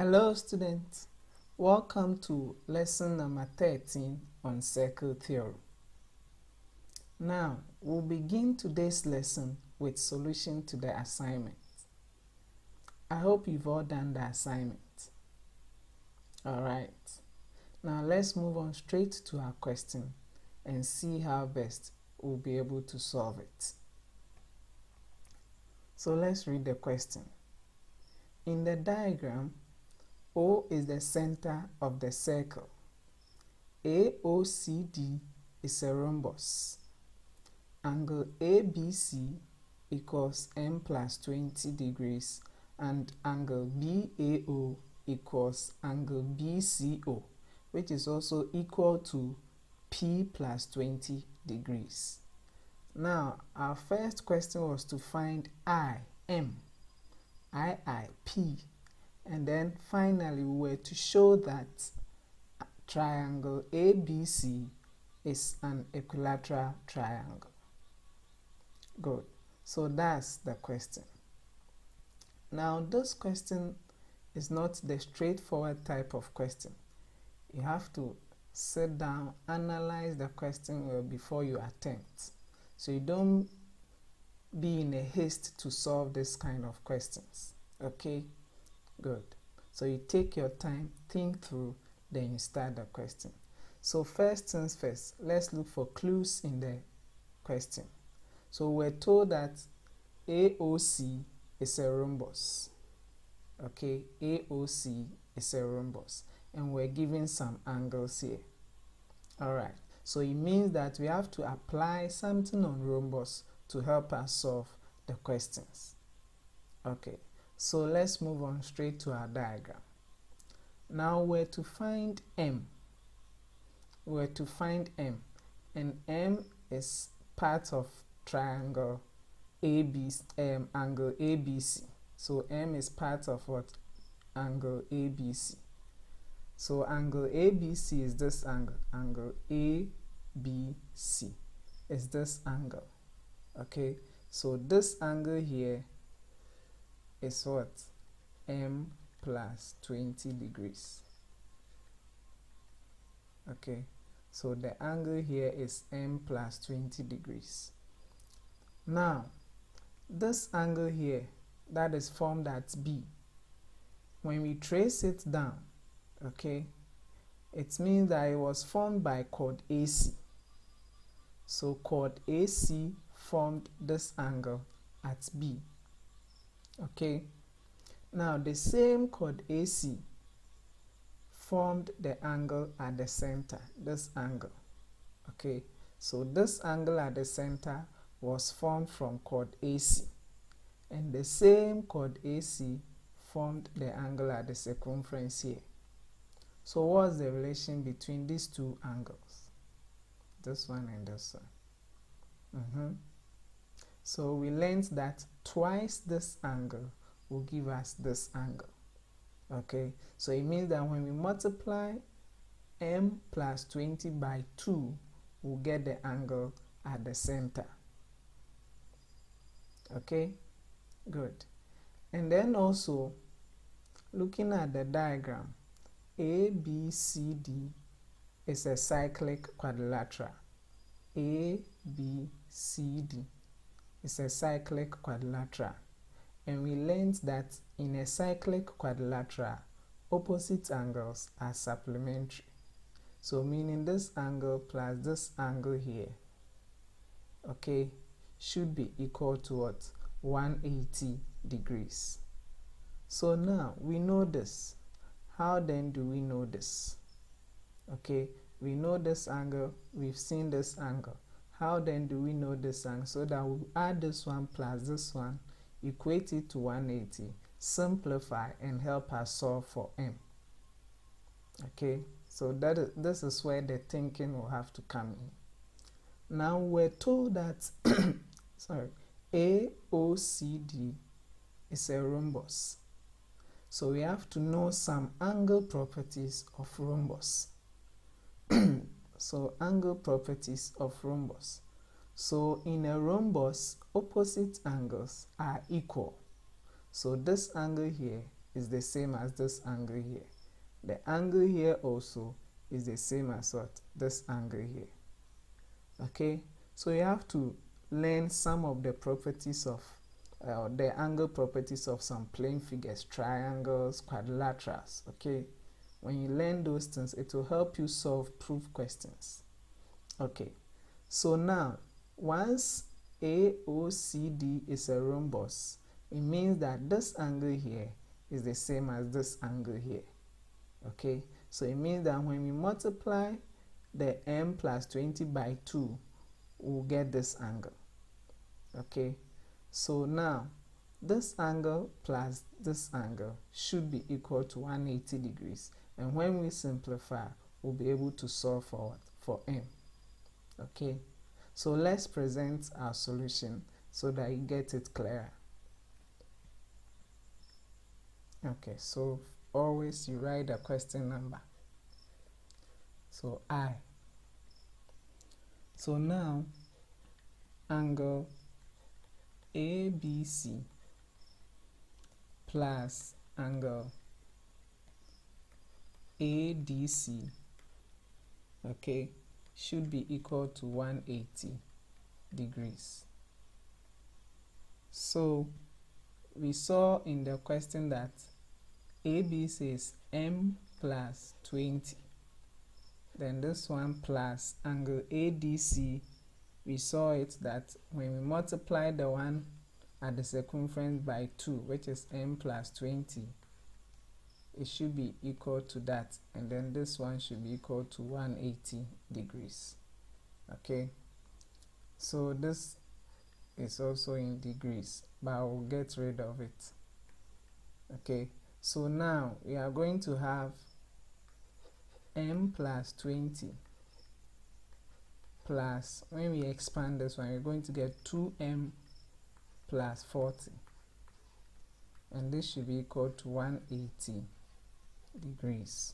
Hello students, welcome to lesson number 13 on circle theorem. Now, we'll begin today's lesson with solution to the assignment. I hope you've all done the assignment. Alright, now let's move on straight to our question and see how best we'll be able to solve it. So let's read the question. In the diagram, O is the center of the circle. AOCD is a rhombus. Angle ABC equals m plus 20 degrees and angle BAO equals angle BCO, which is also equal to P plus 20 degrees. Now, our first question was to find M, P. And then finally we were to show that triangle ABC is an equilateral triangle. Good. So that's the question. Now this question is not the straightforward type of question. You have to sit down, analyze the question well before you attempt. So you don't be in a haste to solve this kind of questions. Okay? Good. So you take your time, think through, then you start the question. So first things first, let's look for clues in the question. So we're told that AOC is a rhombus. Okay, AOC is a rhombus. And we're given some angles here. Alright, so it means that we have to apply something on rhombus to help us solve the questions. Okay. So let's move on straight to our diagram. Now we're to find M. We're to find M. And M is part of triangle angle ABC. So M is part of what? Angle ABC. So angle ABC is this angle. Angle ABC is this angle. Okay. So this angle here is what? M plus 20 degrees. Okay, so the angle here is M plus 20 degrees. Now, this angle here that is formed at B, when we trace it down, okay, it means that it was formed by chord AC. So chord AC formed this angle at B. Okay, now the same chord AC formed the angle at the center, this angle. Okay, so this angle at the center was formed from chord AC, and the same chord AC formed the angle at the circumference here. So what's the relation between these two angles? This one and this one. So we learned that twice this angle will give us this angle. Okay, so it means that when we multiply M plus 20 by 2, we'll get the angle at the center. Okay, good. And then also, looking at the diagram, ABCD is a cyclic quadrilateral. ABCD is a cyclic quadrilateral, and we learned that in a cyclic quadrilateral, opposite angles are supplementary. So meaning this angle plus this angle here, okay, should be equal to what? 180 degrees. So now we know this. How then do we know this? Okay, we know this angle, we've seen this angle. How then do we know this angle? So that we add this one plus this one, equate it to 180, simplify, and help us solve for M. Okay, so this is where the thinking will have to come in. Now we're told that AOCD is a rhombus. So we have to know some angle properties of rhombus. So angle properties of rhombus. So in a rhombus, opposite angles are equal. So this angle here is the same as this angle here. The angle here also is the same as what? This angle here. Okay, so you have to learn some of the properties of the angle properties of some plane figures, triangles, quadrilaterals. Okay, when you learn those things, it will help you solve proof questions. Okay, so now once AOCD is a rhombus, it means that this angle here is the same as this angle here. Okay, so it means that when we multiply the m plus 20 by 2, we'll get this angle. Okay, so now this angle plus this angle should be equal to 180 degrees, and when we simplify, we'll be able to solve for what? For m. Okay, so let's present our solution so that you get it clearer. Okay, so always you write the question number. So I. So now angle ABC plus angle ADC, okay, should be equal to 180 degrees. So we saw in the question that AB says m plus 20. Then this one plus angle ADC, we saw it that when we multiply the one at the circumference by 2, which is m plus 20, it should be equal to that, and then this one should be equal to 180 degrees. Okay, so this is also in degrees, but I will get rid of it. Okay, so now we are going to have m plus 20 plus, when we expand this one, we're going to get 2m plus 40, and this should be equal to 180 degrees.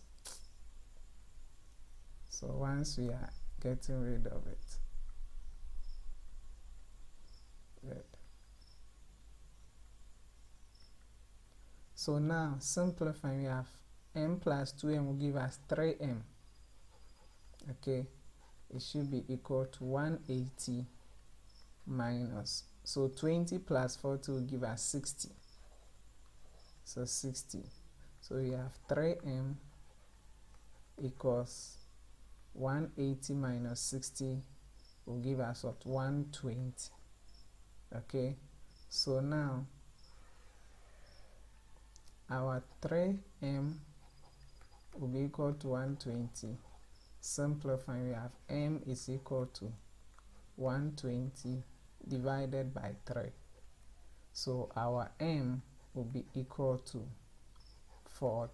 So once we are getting rid of it, good. So now simplifying, we have m plus 2m will give us 3m. Okay, it should be equal to 180 minus, so 20 plus 40 will give us 60. So 60. So we have 3m equals 180 minus 60 will give us what? 120. Okay, so now our 3m will be equal to 120. Simplifying, we have m is equal to 120 divided by 3. So our m will be equal to 40.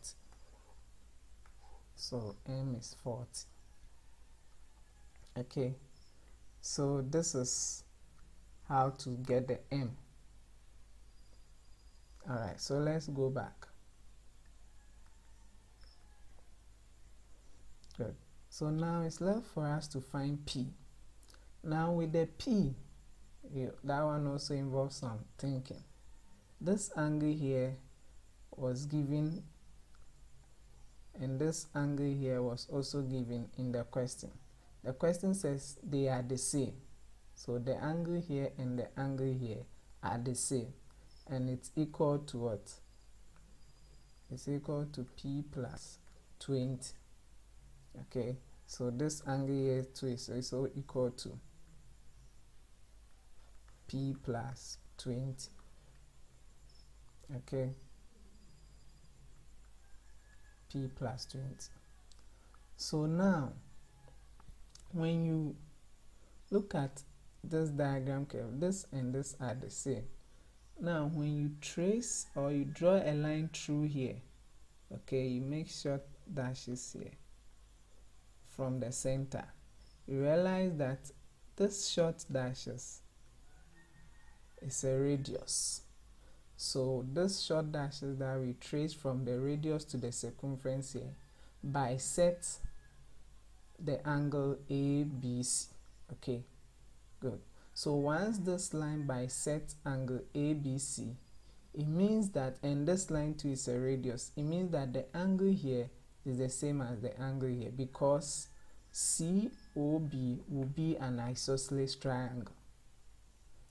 So m is 40. Okay, so this is how to get the m. Alright, so let's go back. Good. So now it's left for us to find P. Now with the P, that one also involves some thinking. This angle here was given, and this angle here was also given in the question. The question says they are the same. So the angle here and the angle here are the same, and it's equal to what? It's equal to P plus 20. Okay, so this angle here too is also equal to P plus 20. Okay, P plus 20. So now when you look at this diagram curve, this and this are the same. Now when you trace or you draw a line through here, okay, you make short dashes here from the center, you realize that this short dashes is a radius. So this short dashes that we trace from the radius to the circumference here bisect the angle ABC. Okay, good. So once this line bisects angle ABC, it means that, and this line too is a radius, it means that the angle here is the same as the angle here, because COB will be an isosceles triangle.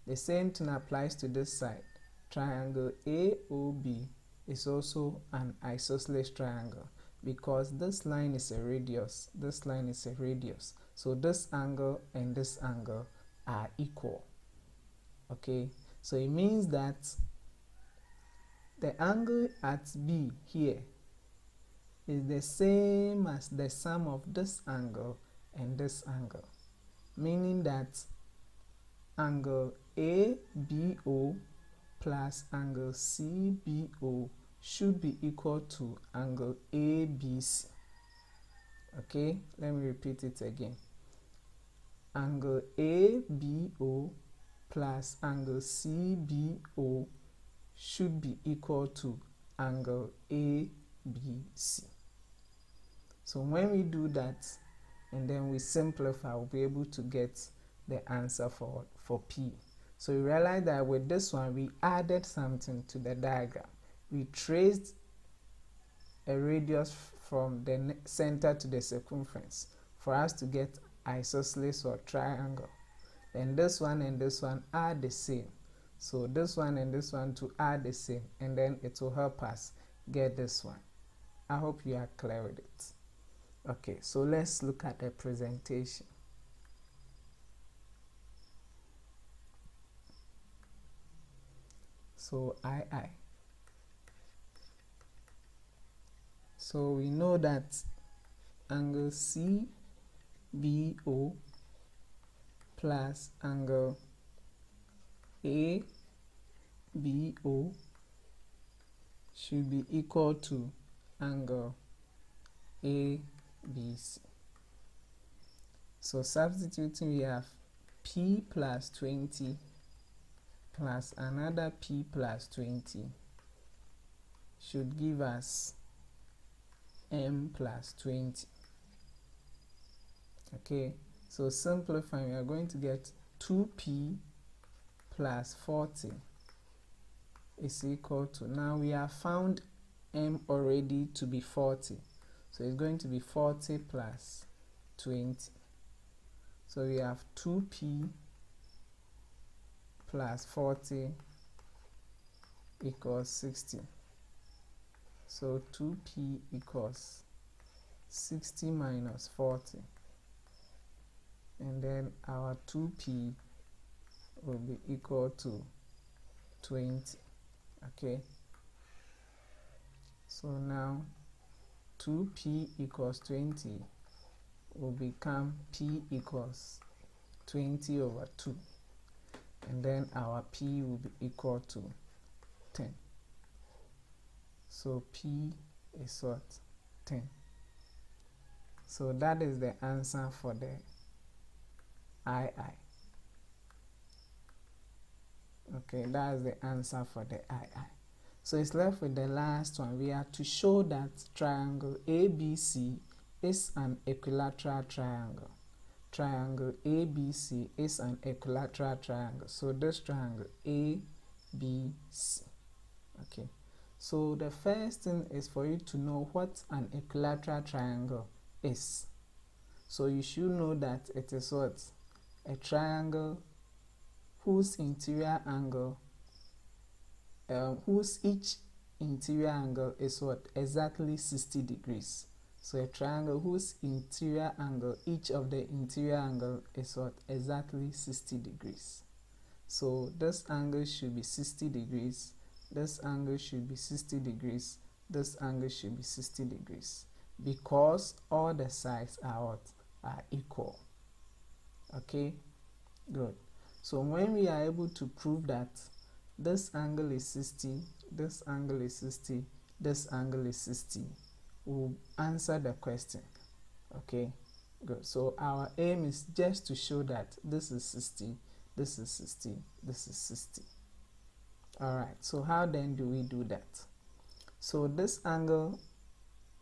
The same thing applies to this side. Triangle AOB is also an isosceles triangle, because this line is a radius, this line is a radius. So this angle and this angle are equal. Okay, so it means that the angle at B here is the same as the sum of this angle and this angle, meaning that angle ABO plus angle CBO should be equal to angle ABC. Okay, let me repeat it again. Angle ABO plus angle CBO should be equal to angle ABC. So when we do that and then we simplify, we'll be able to get the answer for P. So you realize that with this one, we added something to the diagram. We traced a radius from the center to the circumference for us to get isosceles or triangle. Then this one and this one are the same. So this one and this one too are the same, and then it will help us get this one. I hope you are clear with it. Okay, so let's look at the presentation. So II. So we know that angle CBO plus angle ABO should be equal to angle ABC. So substituting, we have P plus 20 plus another P plus 20 should give us M plus 20. Okay, so simplifying, we are going to get 2P plus 40 is equal to, now we have found M already to be 40. So it's going to be 40 plus 20. So we have 2P plus 40 equals 60. So 2P equals 60 minus 40. And then our 2P will be equal to 20. Okay. So now 2P equals 20 will become P equals 20 over 2. And then our P will be equal to 10. So P is what? 10. So that is the answer for the II. Okay, that is the answer for the II. So it's left with the last one. We have to show that triangle ABC is an equilateral triangle. Triangle ABC is an equilateral triangle. So this triangle ABC. Okay. So the first thing is for you to know what an equilateral triangle is. So you should know that it is what? A triangle whose interior angle, whose each interior angle is what? Exactly 60 degrees. So a triangle whose interior angle, each of the interior angle is what? Exactly 60 degrees. So this angle should be 60 degrees, this angle should be 60 degrees, this angle should be 60 degrees, because all the sides are what? Are equal. Okay, good. So when we are able to prove that this angle is 60, this angle is 60, this angle is 60, we'll answer the question. Okay, good. So our aim is just to show that this is 60, this is 60, this is 60. Alright, so how then do we do that? So this angle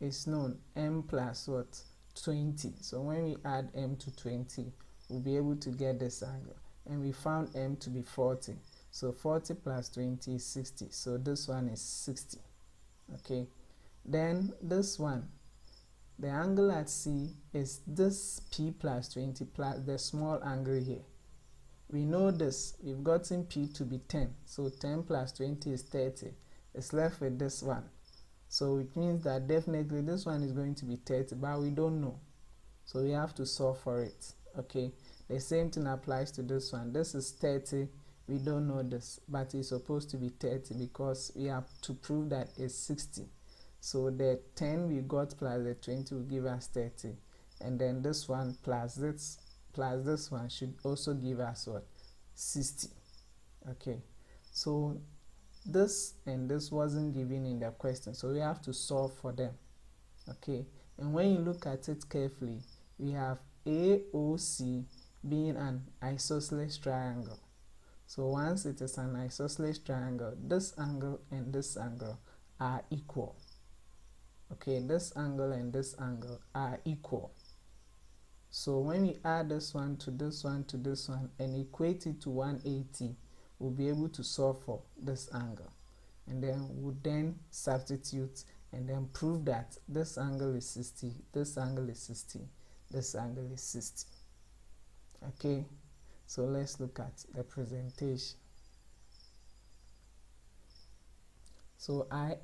is known, M plus what? 20. So when we add M to 20, we'll be able to get this angle. And we found M to be 40. So 40 plus 20 is 60. So this one is 60. Okay. Then this one, the angle at C is this P plus 20 plus the small angle here. We know this. We've gotten P to be 10. So 10 plus 20 is 30. It's left with this one. So it means that definitely this one is going to be 30, but we don't know. So we have to solve for it. Okay. The same thing applies to this one. This is 30. We don't know this, but it's supposed to be 30 because we have to prove that it's 60. So the 10 we got plus the 20 will give us 30. And then this one plus this one should also give us what? 60. Okay. So this and this wasn't given in the question, so we have to solve for them. Okay. And when you look at it carefully, we have AOC being an isosceles triangle. So once it is an isosceles triangle, this angle and this angle are equal. Okay, this angle and this angle are equal. So when we add this one to this one to this one and equate it to 180, we'll be able to solve for this angle. And then we'll then substitute and then prove that this angle is 60, this angle is 60, this angle is 60. Okay, so let's look at the presentation. So I.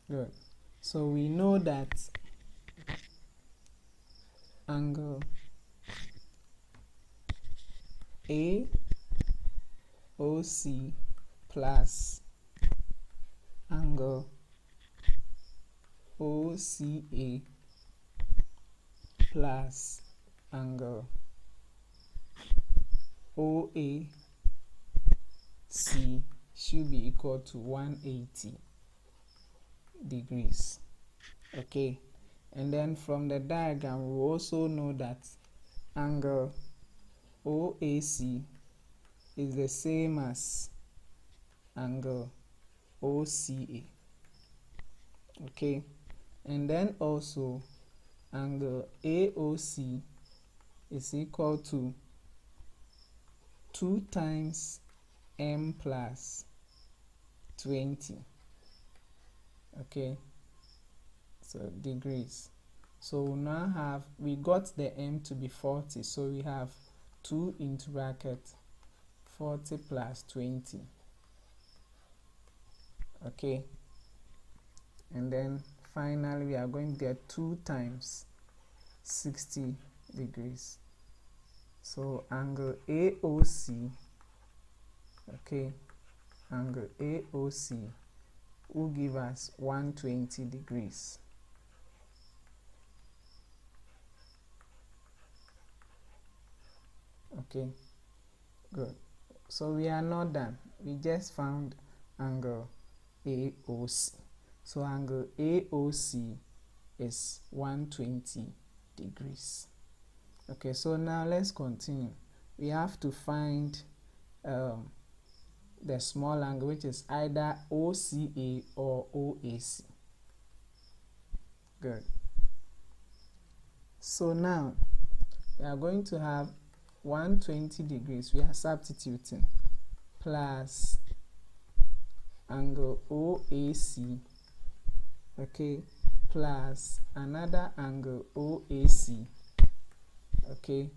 Good. So we know that angle AOC plus angle OCA plus angle OAC should be equal to 180 degrees. Okay, and then from the diagram we also know that angle OAC is the same as angle OCA. Okay, and then also angle AOC is equal to 2 times m plus 20. Okay, so degrees. So now we got the m to be 40, so we have 2 into bracket 40 plus 20. Okay, and then finally we are going to get 2 times 60 degrees. So angle AOC, okay, angle AOC will give us 120 degrees. Okay, good. So we are not done. We just found angle AOC. So angle AOC is 120 degrees. Okay, so now let's continue. We have to find the small angle, which is either OCA or OAC. Good. So now we are going to have 120 degrees. We are substituting plus angle OAC, okay, plus another angle OAC, okay,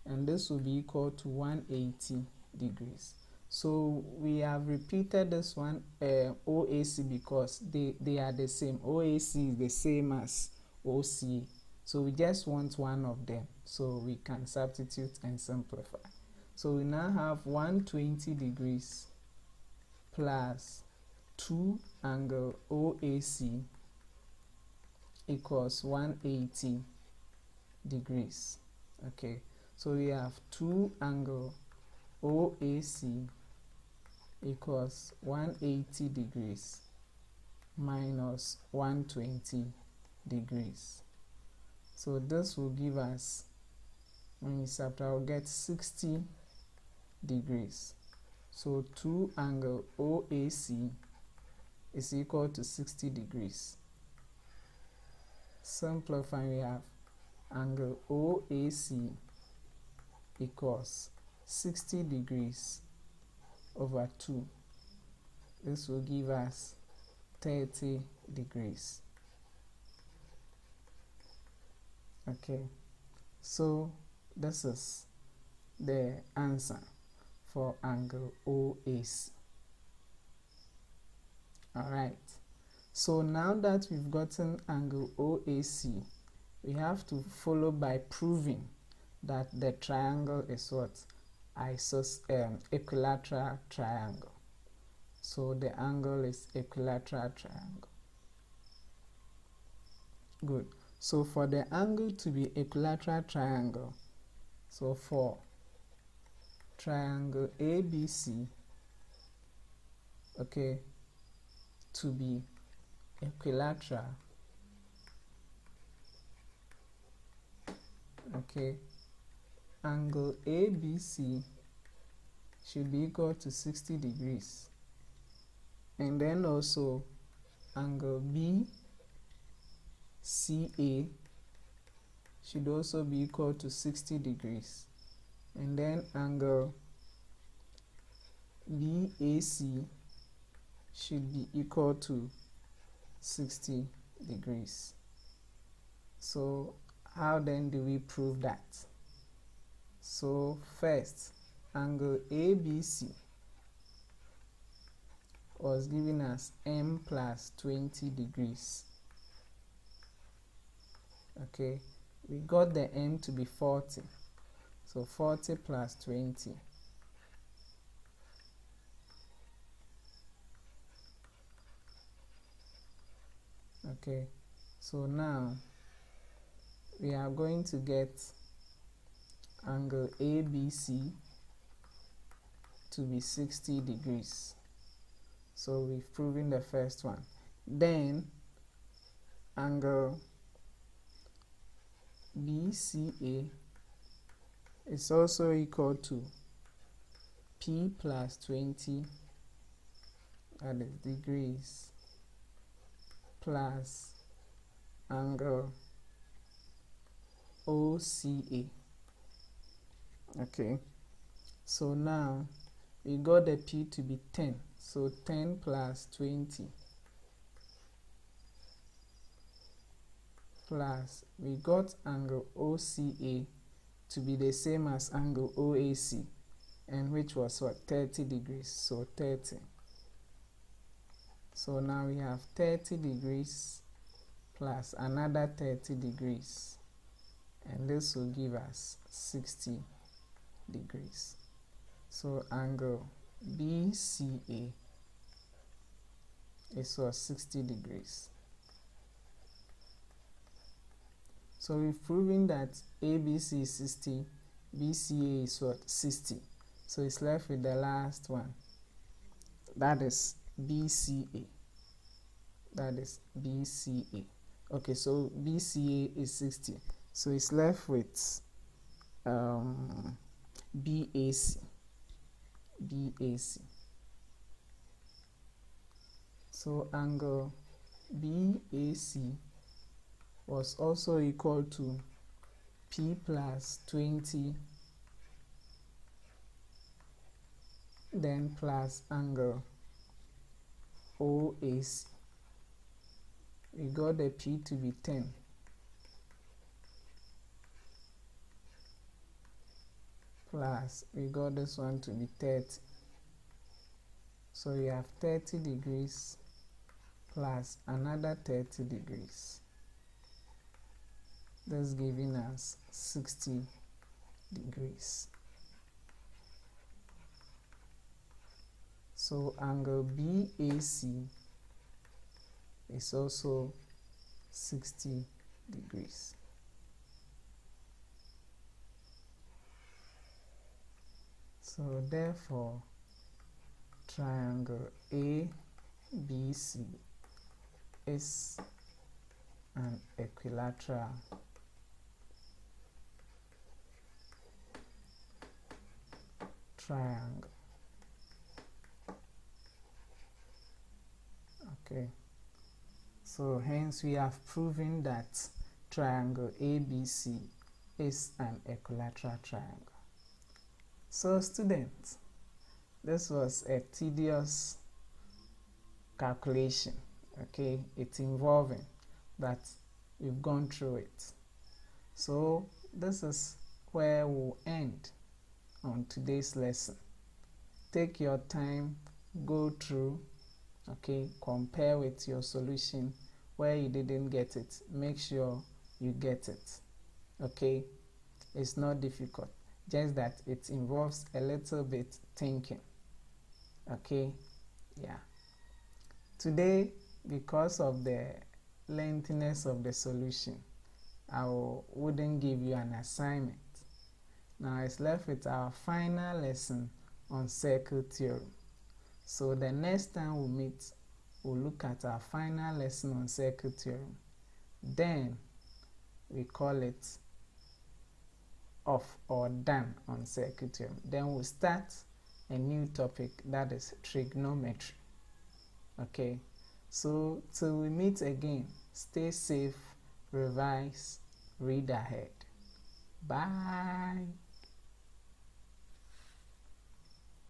and this will be equal to 180 degrees. So we have repeated this one OAC because they are the same. OAC is the same as OCA. So we just want one of them. So we can substitute and simplify. So we now have 120 degrees plus 2 angle OAC equals 180 degrees. Okay. So we have 2 angle OAC equals 180 degrees minus 120 degrees. So this will give us, when we subtract, I'll get 60 degrees. So 2 angle OAC is equal to 60 degrees. Simplifying, we have angle OAC equals 60 degrees over 2. This will give us 30 degrees. Okay, so this is the answer for angle OAC. Alright, so now that we've gotten angle OAC, we have to follow by proving that the triangle is what? Equilateral triangle. So the angle is equilateral triangle. Good. So for the angle to be equilateral triangle, so for triangle ABC, okay, to be equilateral, okay, angle ABC should be equal to 60 degrees. And then also angle BCA should also be equal to 60 degrees. And then angle BAC should be equal to 60 degrees. So how then do we prove that? So first, angle ABC was giving us m plus 20 degrees. Okay, we got the m to be 40. So 40 plus 20. Okay, so now we are going to get angle ABC to be 60 degrees. So we've proven the first one. Then angle BCA is also equal to P plus 20, that is degrees, plus angle OCA. Okay, so now we got the P to be 10, so 10 plus 20 plus we got angle OCA to be the same as angle OAC, and which was what? 30 degrees, so 30. So now we have 30 degrees plus another 30 degrees, and this will give us 60 degrees. So angle BCA is what? 60 degrees. So we've proven that ABC is 60, BCA is what? 60. So it's left with the last one, that is BCA. That is BCA. Okay, so BCA is 60. So it's left with BAC. BAC. So angle BAC was also equal to P plus 20, then plus angle OAC. We got the P to be 10 plus we got this one to be 30. So we have 30 degrees plus another 30 degrees. That's giving us 60 degrees. So angle BAC is also 60 degrees. So therefore, triangle ABC is an equilateral triangle. Okay, so hence we have proven that triangle ABC is an equilateral triangle. So students, this was a tedious calculation, okay? It's involving, but we've gone through it. So this is where we'll end on today's lesson. Take your time, go through, okay, compare with your solution. Where you didn't get it, make sure you get it, okay? It's not difficult, just that it involves a little bit thinking, okay? Yeah. Today, because of the lengthiness of the solution, I wouldn't give you an assignment. Now it's left with our final lesson on circle theorem. So the next time we meet, we'll look at our final lesson on circle theorem. Then we call it off or done on circle theorem. Then we'll start a new topic, that is trigonometry. Okay, so till we meet again, stay safe, revise, read ahead. Bye.